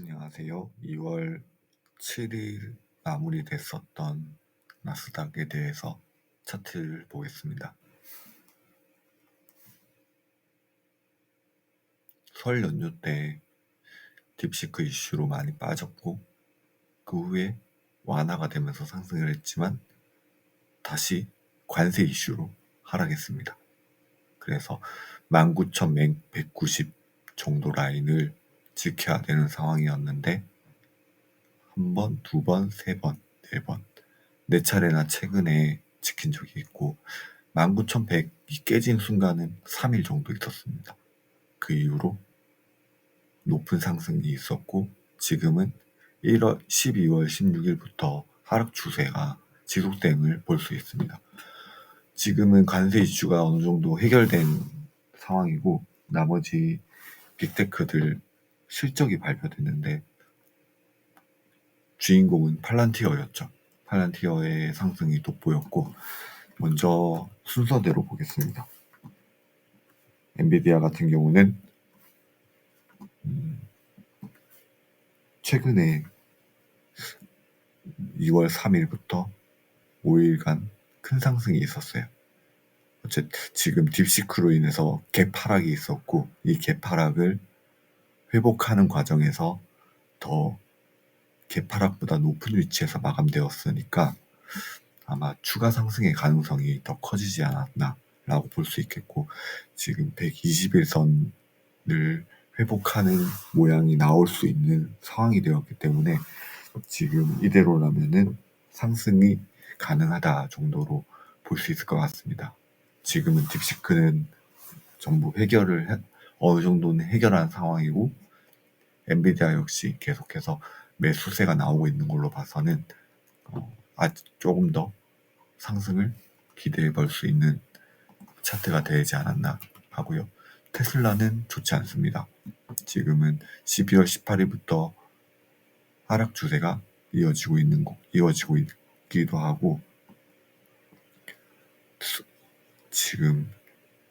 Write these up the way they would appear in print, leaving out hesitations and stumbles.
안녕하세요. 2월 7일 마무리됐었던 나스닥에 대해서 차트를 보겠습니다. 설 연휴 때 딥시크 이슈로 많이 빠졌고 그 후에 완화가 되면서 상승을 했지만 다시 관세 이슈로 하락했습니다. 그래서 19,190 정도 라인을 지켜야 되는 상황이었는데 한 번, 두 번, 세 번, 네 번, 네 차례나 최근에 지킨 적이 있고 19,100이 깨진 순간은 3일 정도 있었습니다. 그 이후로 높은 상승이 있었고 지금은 12월 16일부터 하락 추세가 지속됨을 볼 수 있습니다. 지금은 관세 이슈가 어느 정도 해결된 상황이고 나머지 빅테크들 실적이 발표됐는데 주인공은 팔란티어였죠. 팔란티어의 상승이 돋보였고 먼저 순서대로 보겠습니다. 엔비디아 같은 경우는 최근에 2월 3일부터 5일간 큰 상승이 있었어요. 어쨌든 지금 딥시크로 인해서 갭하락이 있었고 이 갭하락을 회복하는 과정에서 더 갭하락보다 높은 위치에서 마감되었으니까 아마 추가 상승의 가능성이 더 커지지 않았나 라고 볼 수 있겠고 지금 121선을 회복하는 모양이 나올 수 있는 상황이 되었기 때문에 지금 이대로라면은 상승이 가능하다 정도로 볼 수 있을 것 같습니다. 지금은 딥시크는 전부 어느 정도는 해결한 상황이고 엔비디아 역시 계속해서 매수세가 나오고 있는 걸로 봐서는 조금 더 상승을 기대해 볼 수 있는 차트가 되지 않았나 하고요. 테슬라는 좋지 않습니다. 지금은 12월 18일부터 하락 추세가 이어지고 있기도 하고 지금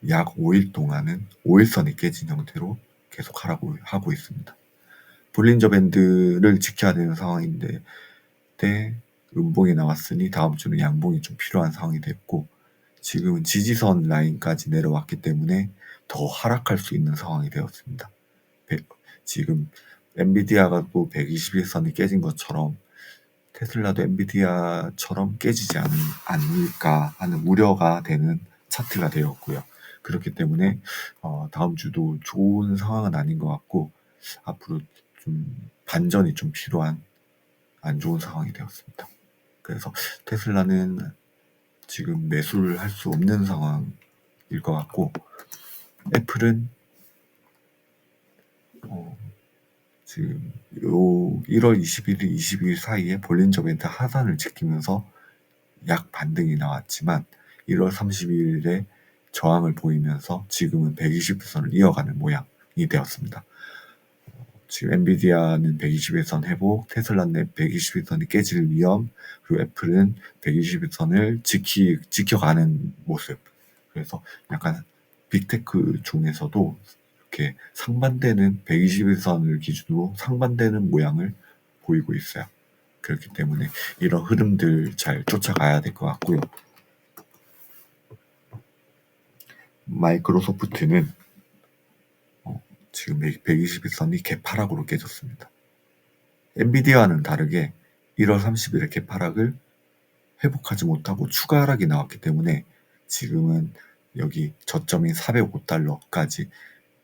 약 5일 동안은 5일선이 깨진 형태로 계속 하고 있습니다. 볼린저 밴드를 지켜야 되는 상황인데 음봉이 나왔으니 다음 주는 양봉이 좀 필요한 상황이 됐고 지금은 지지선 라인까지 내려왔기 때문에 더 하락할 수 있는 상황이 되었습니다. 지금 엔비디아가 또 121선이 깨진 것처럼 테슬라도 엔비디아처럼 깨지지 않을까 하는 우려가 되는 차트가 되었고요. 그렇기 때문에 다음 주도 좋은 상황은 아닌 것 같고 앞으로 좀 반전이 좀 필요한 안 좋은 상황이 되었습니다. 그래서 테슬라는 지금 매수를 할 수 없는 상황일 것 같고 애플은 지금 1월 21일, 22일 사이에 볼린저 밴드 하단을 지키면서 약 반등이 나왔지만 1월 30일에 저항을 보이면서 지금은 120선을 이어가는 모양이 되었습니다. 지금 엔비디아는 121선 회복, 테슬라는 121선이 깨질 위험, 그리고 애플은 121선을 지켜가는 모습. 그래서 약간 빅테크 중에서도 이렇게 상반되는 121선을 기준으로 상반되는 모양을 보이고 있어요. 그렇기 때문에 이런 흐름들 잘 쫓아가야 될 것 같고요. 마이크로소프트는 지금 121선이 개파락으로 깨졌습니다. 엔비디아와는 다르게 1월 30일에 개파락을 회복하지 못하고 추가 하락이 나왔기 때문에 지금은 여기 저점인 405달러까지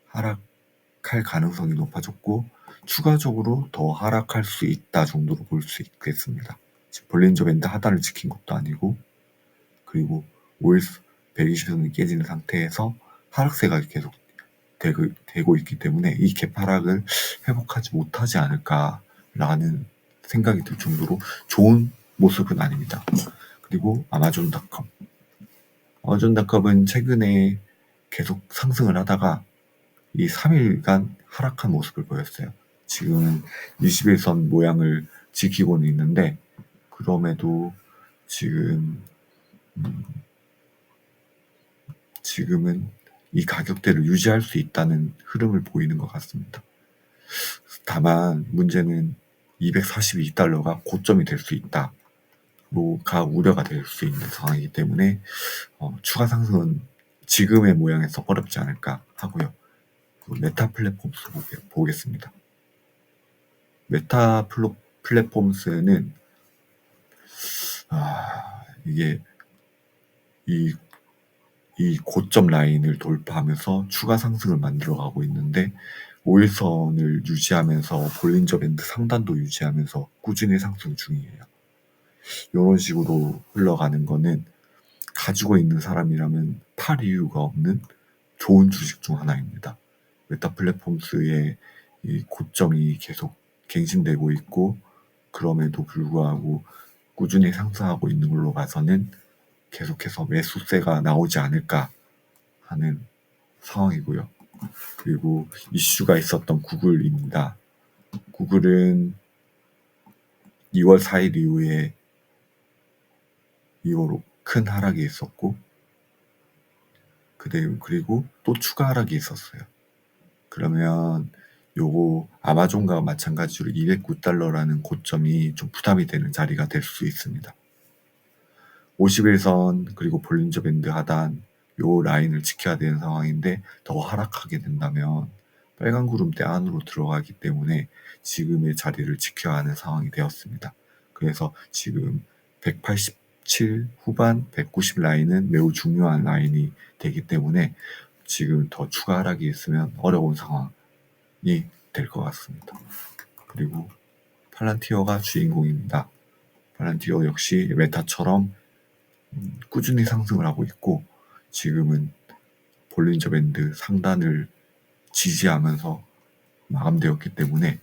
하락할 가능성이 높아졌고 추가적으로 더 하락할 수 있다 정도로 볼 수 있겠습니다. 지금 볼린저 밴드 하단을 지킨 것도 아니고 그리고 5일 120선이 깨지는 상태에서 하락세가 계속 되고 있기 때문에 이 개파락을 회복하지 못하지 않을까라는 생각이 들 정도로 좋은 모습은 아닙니다. 그리고 아마존닷컴은 최근에 계속 상승을 하다가 이 3일간 하락한 모습을 보였어요. 지금은 21선 모양을 지키고는 있는데 그럼에도 지금은 이 가격대를 유지할 수 있다는 흐름을 보이는 것 같습니다. 다만 문제는 $242가 고점이 될 수 있다가 우려가 될 수 있는 상황이기 때문에 추가 상승은 지금의 모양에서 어렵지 않을까 하고요. 메타 플랫폼스 보겠습니다. 메타 플랫폼스는 이게 이 고점 라인을 돌파하면서 추가 상승을 만들어가고 있는데 5일선을 유지하면서 볼린저 밴드 상단도 유지하면서 꾸준히 상승 중이에요. 이런 식으로 흘러가는 거는 가지고 있는 사람이라면 팔 이유가 없는 좋은 주식 중 하나입니다. 메타 플랫폼스의 이 고점이 계속 갱신되고 있고 그럼에도 불구하고 꾸준히 상승하고 있는 걸로 봐서는 계속해서 매수세가 나오지 않을까 하는 상황이고요. 그리고 이슈가 있었던 구글입니다. 구글은 2월 4일 이후에 이후로 큰 하락이 있었고 그리고 또 추가 하락이 있었어요. 그러면 요거 아마존과 마찬가지로 $209라는 고점이 좀 부담이 되는 자리가 될 수 있습니다. 51선 그리고 볼린저 밴드 하단 요 라인을 지켜야 되는 상황인데 더 하락하게 된다면 빨간 구름대 안으로 들어가기 때문에 지금의 자리를 지켜야 하는 상황이 되었습니다. 그래서 지금 187 후반 190 라인은 매우 중요한 라인이 되기 때문에 지금 더 추가 하락이 있으면 어려운 상황이 될 것 같습니다. 그리고 팔란티어가 주인공입니다. 팔란티어 역시 메타처럼 꾸준히 상승을 하고 있고 지금은 볼린저 밴드 상단을 지지하면서 마감되었기 때문에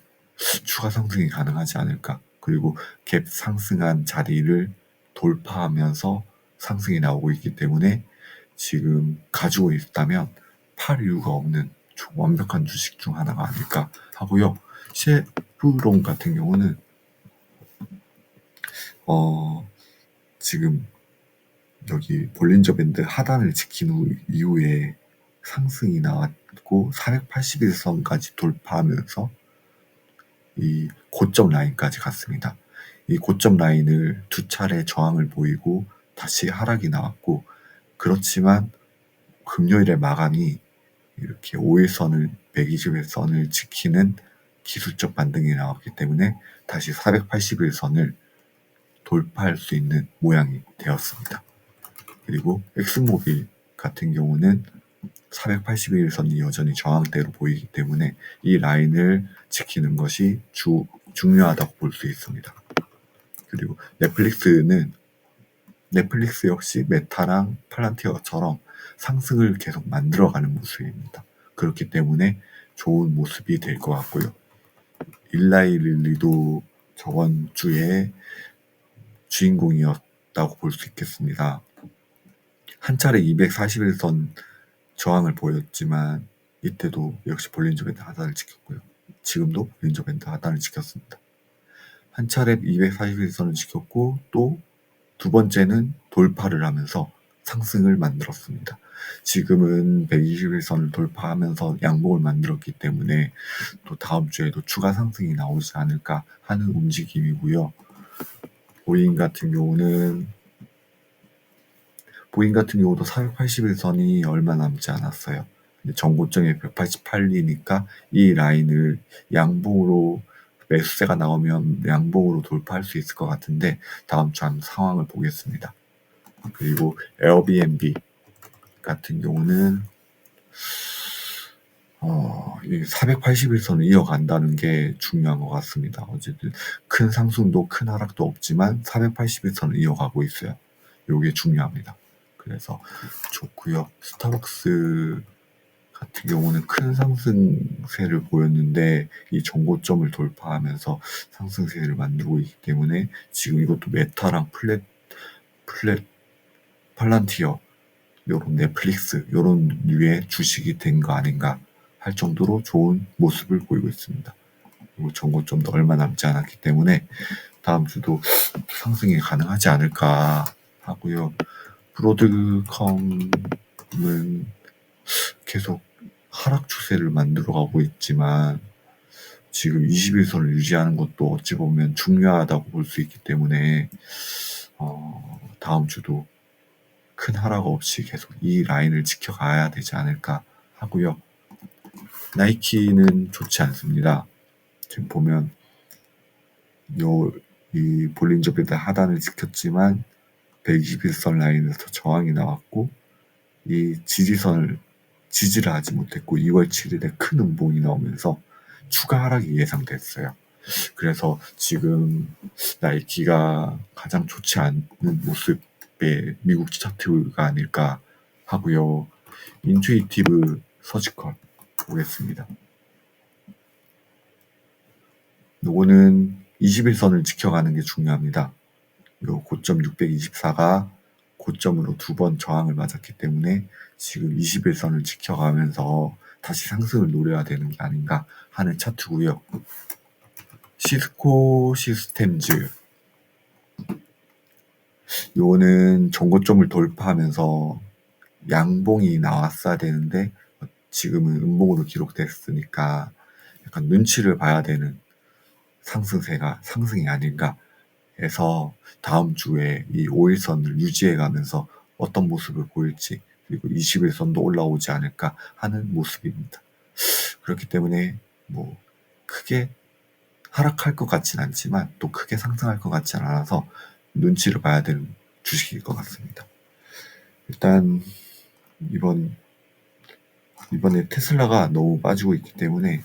추가 상승이 가능하지 않을까. 그리고 갭 상승한 자리를 돌파하면서 상승이 나오고 있기 때문에 지금 가지고 있다면 팔 이유가 없는 완벽한 주식 중 하나가 아닐까 하고요. 쉐브론 같은 경우는 지금 여기 볼린저 밴드 하단을 지킨 이후에 상승이 나왔고 481선까지 돌파하면서 이 고점 라인까지 갔습니다. 이 고점 라인을 두 차례 저항을 보이고 다시 하락이 나왔고 그렇지만 금요일에 마감이 이렇게 5일선을 120일선을 지키는 기술적 반등이 나왔기 때문에 다시 481선을 돌파할 수 있는 모양이 되었습니다. 그리고 엑스모빌 같은 경우는 481선이 여전히 저항대로 보이기 때문에 이 라인을 지키는 것이 중요하다고 볼 수 있습니다. 그리고 넷플릭스 역시 메타랑 팔란티어처럼 상승을 계속 만들어가는 모습입니다. 그렇기 때문에 좋은 모습이 될 것 같고요. 일라이 릴리도 저번 주에 주인공이었다고 볼 수 있겠습니다. 한 차례 241선 저항을 보였지만 이때도 역시 볼린저 밴드 하단을 지켰고요. 지금도 볼린저 밴드 하단을 지켰습니다. 한 차례 241선을 지켰고 또 두 번째는 돌파를 하면서 상승을 만들었습니다. 지금은 121선을 돌파하면서 양봉을 만들었기 때문에 또 다음 주에도 추가 상승이 나오지 않을까 하는 움직임이고요. 보잉 같은 경우도 481선이 얼마 남지 않았어요. 전고점이 188이니까 이 라인을 양봉으로 매수세가 나오면 양봉으로 돌파할 수 있을 것 같은데 다음 주 한번 상황을 보겠습니다. 그리고 에어비앤비 같은 경우는 481선을 이어간다는 게 중요한 것 같습니다. 어쨌든 큰 상승도 큰 하락도 없지만 481선을 이어가고 있어요. 이게 중요합니다. 그래서 좋고요. 스타벅스 같은 경우는 큰 상승세를 보였는데 이 전고점을 돌파하면서 상승세를 만들고 있기 때문에 지금 이것도 메타랑 팔란티어 요런 넷플릭스 요런 류의 주식이 된 거 아닌가 할 정도로 좋은 모습을 보이고 있습니다. 그리고 전고점도 얼마 남지 않았기 때문에 다음 주도 상승이 가능하지 않을까 하고요. 브로드컴은 계속 하락 추세를 만들어가고 있지만 지금 21선을 유지하는 것도 어찌 보면 중요하다고 볼 수 있기 때문에 다음 주도 큰 하락 없이 계속 이 라인을 지켜가야 되지 않을까 하고요. 나이키는 좋지 않습니다. 지금 보면 이 볼린저 밴드 하단을 지켰지만 121선 라인에서 저항이 나왔고 이 지지를 하지 못했고 2월 7일에 큰 음봉이 나오면서 추가 하락이 예상됐어요. 그래서 지금 나이키가 가장 좋지 않은 모습의 미국 차트가 아닐까 하고요. 인투이티브 서지컬 보겠습니다. 요거는 21선을 지켜가는 게 중요합니다. 요 고점 624가 고점으로 2번 저항을 맞았기 때문에 지금 21선을 지켜가면서 다시 상승을 노려야 되는 게 아닌가 하는 차트고요. 시스코 시스템즈 요거는 전고점을 돌파하면서 양봉이 나왔어야 되는데 지금은 음봉으로 기록됐으니까 약간 눈치를 봐야 되는 상승세가 상승이 아닌가 해서 다음 주에 이 5일선을 유지해 가면서 어떤 모습을 보일지 그리고 21선도 올라오지 않을까 하는 모습입니다. 그렇기 때문에 뭐 크게 하락할 것 같진 않지만 또 크게 상승할 것 같진 않아서 눈치를 봐야 되는 주식일 것 같습니다. 일단 이번에 테슬라가 너무 빠지고 있기 때문에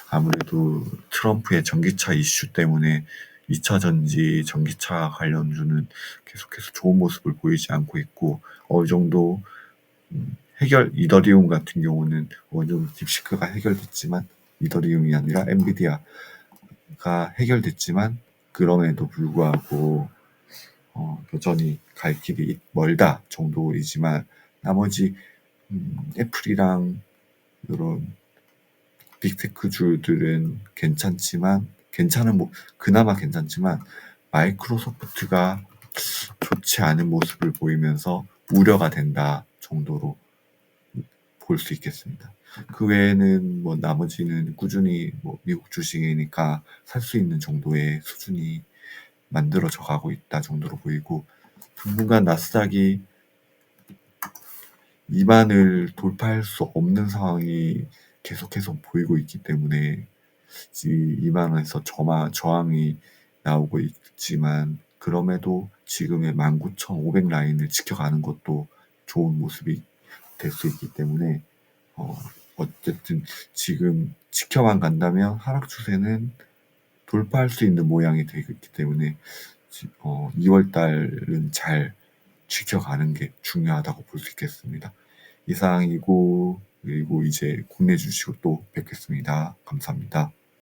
아무래도 트럼프의 전기차 이슈 때문에 2차 전지 전기차 관련주는 계속해서 좋은 모습을 보이지 않고 있고 어느 정도 이더리움 같은 경우는 어느 정도 딥시크가 해결됐지만 이더리움이 아니라 엔비디아가 해결됐지만 그럼에도 불구하고 여전히 갈 길이 멀다 정도이지만 나머지 애플이랑 이런 빅테크주들은 그나마 괜찮지만 마이크로소프트가 좋지 않은 모습을 보이면서 우려가 된다 정도로 볼 수 있겠습니다. 그 외에는 뭐 나머지는 꾸준히 뭐 미국 주식이니까 살 수 있는 정도의 수준이 만들어져 가고 있다 정도로 보이고 당분간 나스닥이 2만을 돌파할 수 없는 상황이 계속해서 보이고 있기 때문에 2만원에서 저항이 나오고 있지만 그럼에도 지금의 19,500 라인을 지켜가는 것도 좋은 모습이 될 수 있기 때문에 어쨌든 지금 지켜만 간다면 하락 추세는 돌파할 수 있는 모양이 되고 있기 때문에 2월 달은 잘 지켜가는 게 중요하다고 볼 수 있겠습니다. 이상이고 그리고 이제 국내 주식으로 또 뵙겠습니다. 감사합니다.